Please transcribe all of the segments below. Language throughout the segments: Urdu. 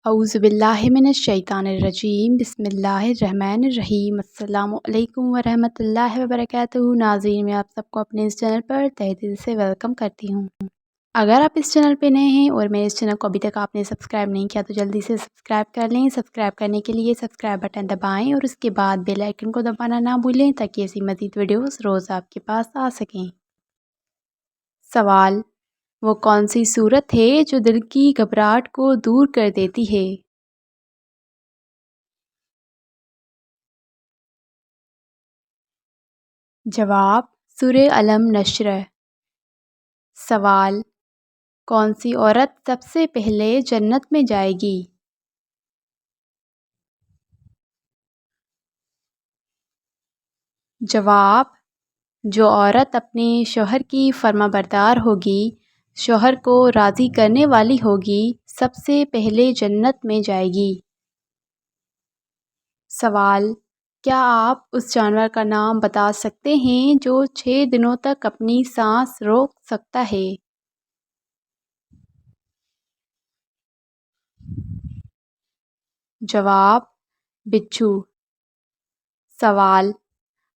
اعوذ باللہ من الشیطان الرجیم بسم اللہ الرحمن الرحیم السلام علیکم ورحمۃ اللہ وبرکاتہ۔ ناظرین، میں آپ سب کو اپنے اس چینل پر تہہ دل سے ویلکم کرتی ہوں۔ اگر آپ اس چینل پہ نئے ہیں اور میرے اس چینل کو ابھی تک آپ نے سبسکرائب نہیں کیا تو جلدی سے سبسکرائب کر لیں۔ سبسکرائب کرنے کے لیے سبسکرائب بٹن دبائیں اور اس کے بعد بیل آئیکن کو دبانا نہ بھولیں تاکہ ایسی مزید ویڈیوز روز آپ کے پاس آ سکیں۔ سوال: وہ کون سی صورت ہے جو دل کی گھبراہٹ کو دور کر دیتی ہے؟ جواب: سورہ الم نشر۔ سوال: کون سی عورت سب سے پہلے جنت میں جائے گی؟ جواب: جو عورت اپنے شوہر کی فرما بردار ہوگی، شوہر کو راضی کرنے والی ہوگی، سب سے پہلے جنت میں جائے گی۔ سوال: کیا آپ اس جانور کا نام بتا سکتے ہیں جو 6 دنوں تک اپنی سانس روک سکتا ہے؟ جواب: بچھو۔ سوال: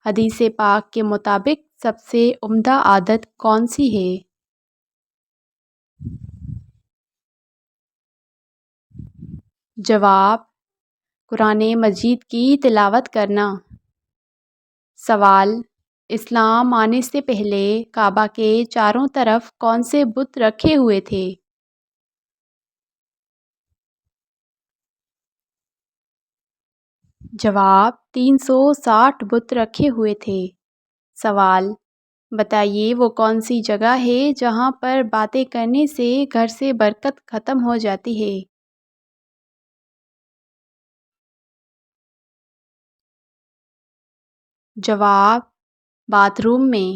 حدیث پاک کے مطابق سب سے عمدہ عادت کون سی ہے؟ جواب: قرآن مجید کی تلاوت کرنا۔ سوال: اسلام آنے سے پہلے کعبہ کے چاروں طرف کون سے بت رکھے ہوئے تھے؟ جواب: 360 بت رکھے ہوئے تھے۔ سوال: بتائیے وہ کون سی جگہ ہے جہاں پر باتیں کرنے سے گھر سے برکت ختم ہو جاتی ہے؟ جواب: باتھ روم میں۔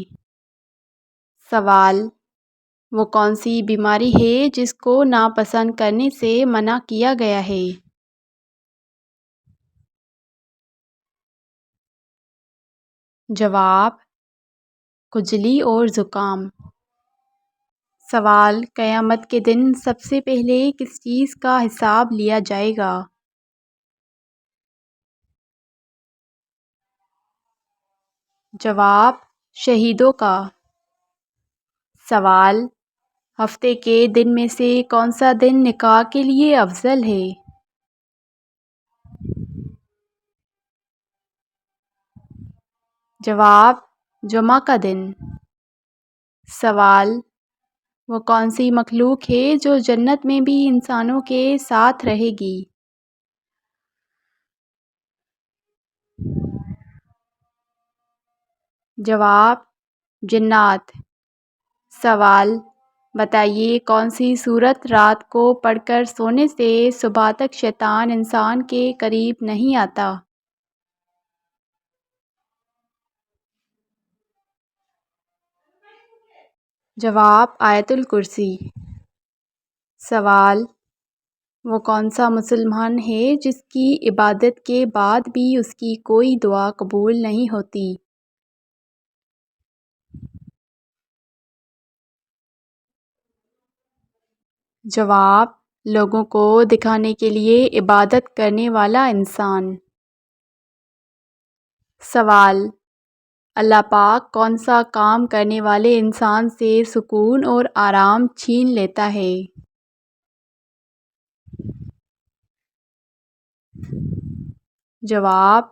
سوال: وہ کون سی بیماری ہے جس کو ناپسند کرنے سے منع کیا گیا ہے؟ جواب: کھجلی اور زکام۔ سوال: قیامت کے دن سب سے پہلے کس چیز کا حساب لیا جائے گا؟ جواب: شہیدوں کا۔ سوال: ہفتے کے دن میں سے کون سا دن نکاح کے لیے افضل ہے؟ جواب: جمعہ کا دن۔ سوال: وہ کون سی مخلوق ہے جو جنت میں بھی انسانوں کے ساتھ رہے گی؟ جواب: جنات۔ سوال: بتائیے کون سی سورت رات کو پڑھ کر سونے سے صبح تک شیطان انسان کے قریب نہیں آتا؟ جواب: آیت الکرسی۔ سوال: وہ کون سا مسلمان ہے جس کی عبادت کے بعد بھی اس کی کوئی دعا قبول نہیں ہوتی؟ جواب: لوگوں کو دکھانے کے لیے عبادت کرنے والا انسان۔ سوال: اللہ پاک کون سا کام کرنے والے انسان سے سکون اور آرام چھین لیتا ہے؟ جواب: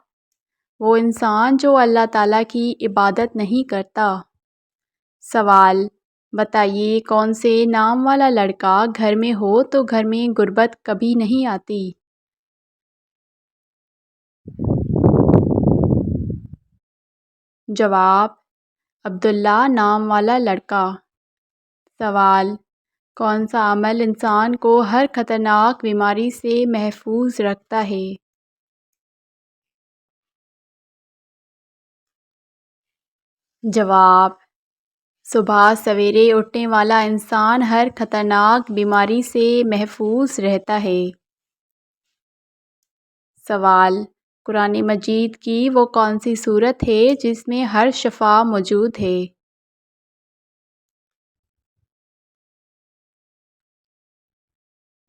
وہ انسان جو اللہ تعالیٰ کی عبادت نہیں کرتا۔ سوال: بتائیے کون سے نام والا لڑکا گھر میں ہو تو گھر میں غربت کبھی نہیں آتی؟ جواب: عبداللہ نام والا لڑکا۔ سوال: کون سا عمل انسان کو ہر خطرناک بیماری سے محفوظ رکھتا ہے؟ جواب: صبح سویرے اٹھنے والا انسان ہر خطرناک بیماری سے محفوظ رہتا ہے۔ سوال: قرآن مجید کی وہ کون سی صورت ہے جس میں ہر شفا موجود ہے؟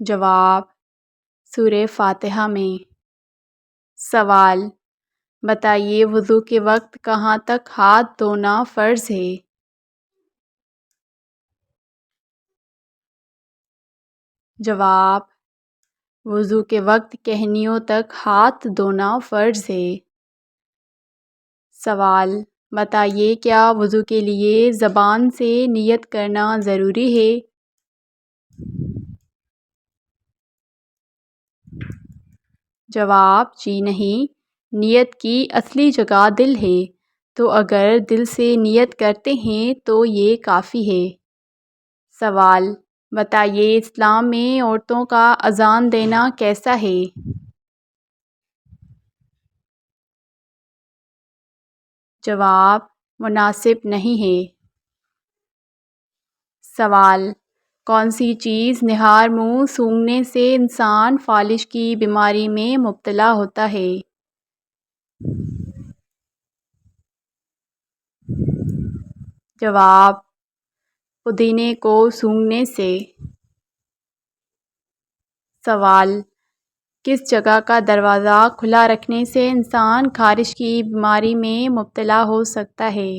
جواب: سورہ فاتحہ میں۔ سوال: بتائیے وضو کے وقت کہاں تک ہاتھ دھونا فرض ہے؟ جواب: وضو کے وقت کہنیوں تک ہاتھ دھونا فرض ہے۔ سوال: بتائیے کیا وضو کے لیے زبان سے نیت کرنا ضروری ہے؟ جواب: جی نہیں، نیت کی اصلی جگہ دل ہے، تو اگر دل سے نیت کرتے ہیں تو یہ کافی ہے۔ سوال: بتائیے اسلام میں عورتوں کا اذان دینا کیسا ہے؟ جواب: مناسب نہیں ہے۔ سوال: کون سی چیز نہار منہ سونگھنے سے انسان فالج کی بیماری میں مبتلا ہوتا ہے؟ جواب: پودینے کو سونگھنے سے۔ سوال: کس جگہ کا دروازہ کھلا رکھنے سے انسان خارش کی بیماری میں مبتلا ہو سکتا ہے؟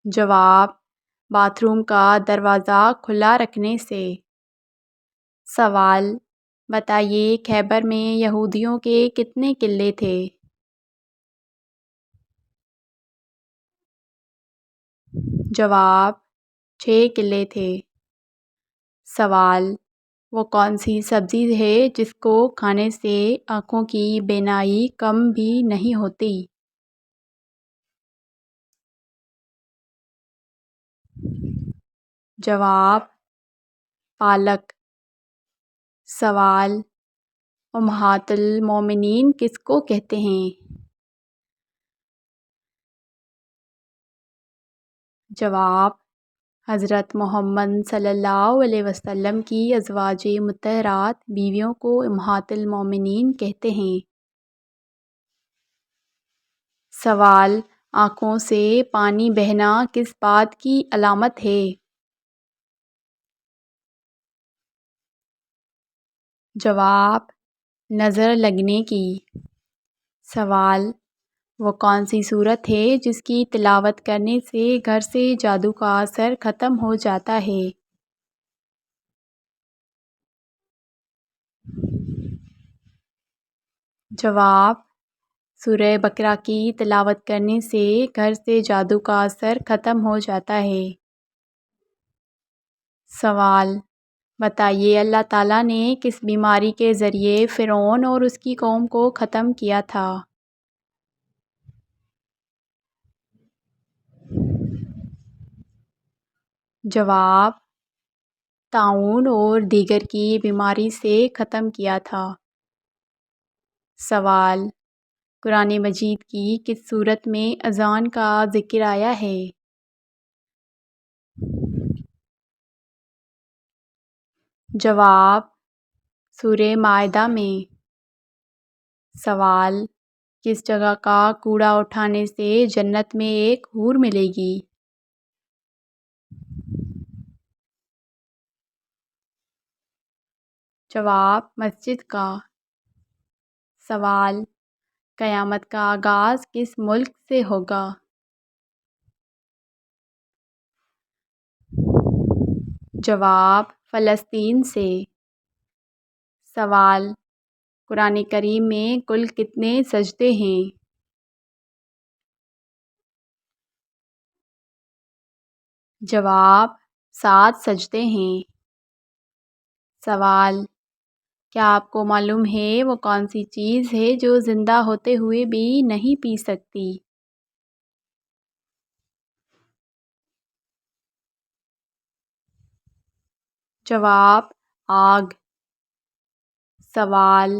جواب: باتھ روم کا دروازہ کھلا رکھنے سے۔ سوال: بتائیے خیبر میں یہودیوں کے کتنے قلعے تھے؟ جواب: 6 قلعے تھے۔ سوال: وہ کون سی سبزی ہے جس کو کھانے سے آنکھوں کی بینائی کم بھی نہیں ہوتی؟ جواب: پالک۔ سوال: امہات المومنین کس کو کہتے ہیں؟ جواب: حضرت محمد صلی اللہ علیہ وسلم کی ازواج مطہرات بیویوں کو امہات المومنین کہتے ہیں۔ سوال: آنکھوں سے پانی بہنا کس بات کی علامت ہے؟ جواب: نظر لگنے کی۔ سوال: وہ کون سی سورت ہے جس کی تلاوت کرنے سے گھر سے جادو کا اثر ختم ہو جاتا ہے؟ جواب: سورہ بقرہ کی تلاوت کرنے سے گھر سے جادو کا اثر ختم ہو جاتا ہے۔ سوال: بتائیے اللہ تعالیٰ نے کس بیماری کے ذریعے فرعون اور اس کی قوم کو ختم کیا تھا؟ جواب: طاعون اور دیگر کی بیماری سے ختم کیا تھا۔ سوال: قرآن مجید کی کس سورت میں اذان کا ذکر آیا ہے؟ جواب: سورہ مائدہ میں۔ سوال: کس جگہ کا کوڑا اٹھانے سے جنت میں ایک حور ملے گی؟ جواب: مسجد کا۔ سوال: قیامت کا آغاز کس ملک سے ہوگا؟ جواب: فلسطین سے۔ سوال: قرآن کریم میں کل کتنے سجدے ہیں؟ جواب: 7 سجدے ہیں۔ سوال: کیا آپ کو معلوم ہے وہ کون سی چیز ہے جو زندہ ہوتے ہوئے بھی نہیں پی سکتی؟ جواب: آگ۔ سوال: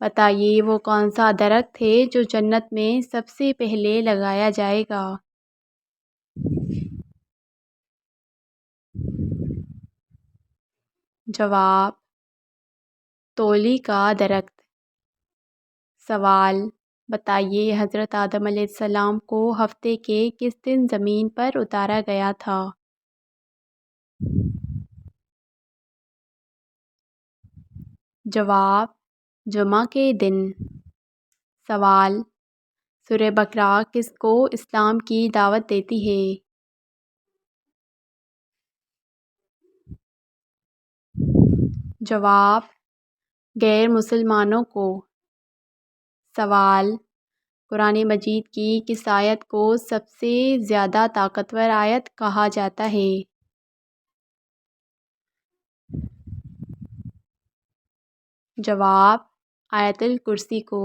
بتائیے وہ کون سا درخت ہے جو جنت میں سب سے پہلے لگایا جائے گا؟ جواب: تولی کا درخت۔ سوال: بتائیے حضرت آدم علیہ السلام کو ہفتے کے کس دن زمین پر اتارا گیا تھا؟ جواب: جمعہ کے دن۔ سوال: سورہ بقرہ کس کو اسلام کی دعوت دیتی ہے؟ جواب: غیر مسلمانوں کو۔ سوال: قرآن مجید کی کس آیت کو سب سے زیادہ طاقتور آیت کہا جاتا ہے؟ جواب: آیت الکرسی کو۔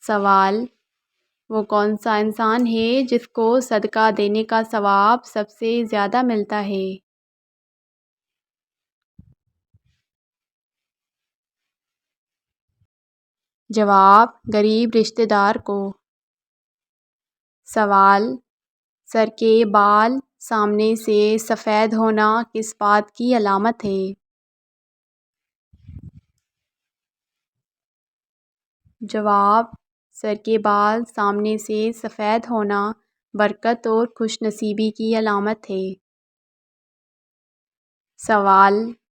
سوال: وہ کون سا انسان ہے جس کو صدقہ دینے کا ثواب سب سے زیادہ ملتا ہے؟ جواب: غریب رشتہ دار کو۔ سوال: سر کے بال سامنے سے سفید ہونا کس بات کی علامت ہے؟ جواب: سر کے بال سامنے سے سفید ہونا برکت اور خوش نصیبی کی علامت ہے۔ سوال: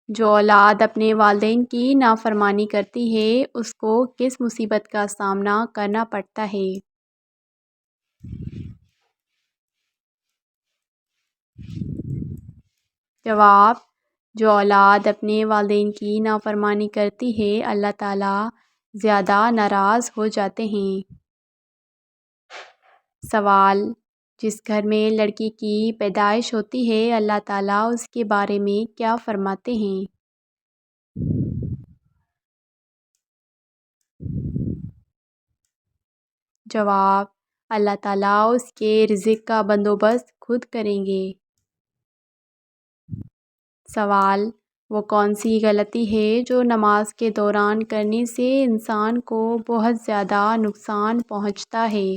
جو اولاد اپنے والدین کی نافرمانی کرتی ہے اس کو کس مصیبت کا سامنا کرنا پڑتا ہے؟ جواب: جو اولاد اپنے والدین کی نافرمانی کرتی ہے اللہ تعالیٰ زیادہ ناراض ہو جاتے ہیں۔ سوال: جس گھر میں لڑکی کی پیدائش ہوتی ہے اللہ تعالیٰ اس کے بارے میں کیا فرماتے ہیں؟ جواب: اللہ تعالیٰ اس کے رزق کا بندوبست خود کریں گے۔ سوال: وہ کون سی غلطی ہے جو نماز کے دوران کرنے سے انسان کو بہت زیادہ نقصان پہنچتا ہے؟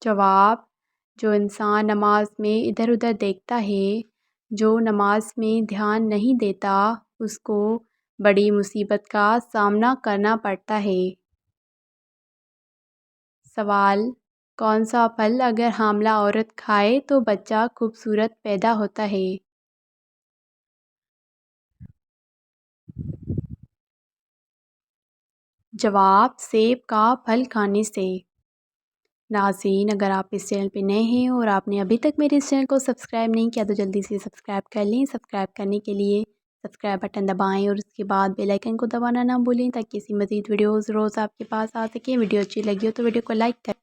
جواب: جو انسان نماز میں ادھر ادھر دیکھتا ہے، جو نماز میں دھیان نہیں دیتا، اس کو بڑی مصیبت کا سامنا کرنا پڑتا ہے۔ سوال: کون سا پھل اگر حاملہ عورت کھائے تو بچہ خوبصورت پیدا ہوتا ہے؟ جواب: سیب کا پھل کھانے سے۔ ناظرین، اگر آپ اس چینل پہ نئے ہیں اور آپ نے ابھی تک میرے اس چینل کو سبسکرائب نہیں کیا تو جلدی سے سبسکرائب کر لیں۔ سبسکرائب کرنے کے لیے سبسکرائب بٹن دبائیں اور اس کے بعد بیل آئیکن کو دبانا نہ بھولیں تاکہ ایسی مزید ویڈیوز روز آپ کے پاس آ سکیں۔ ویڈیو اچھی لگی ہو تو ویڈیو کو لائک کریں۔